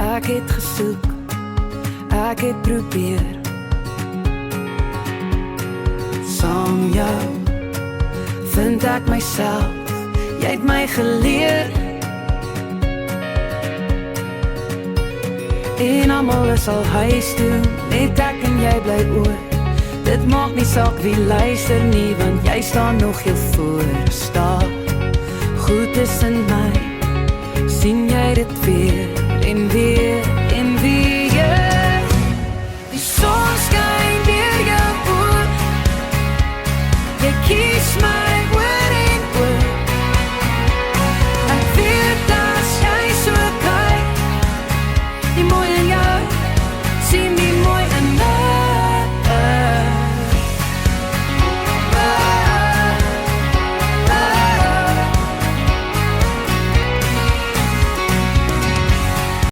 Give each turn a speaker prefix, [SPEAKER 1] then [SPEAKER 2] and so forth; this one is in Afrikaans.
[SPEAKER 1] Ek het gesoek, ek het probeer. Saam jou vind ek myself, jy het my geleer. En almal is al huis toe, net ek en jy bly oor. Dit maak nie saak wie luister nie, want jy staan nog heel voor. Staan goed is in my, sien jy dit weer en weer.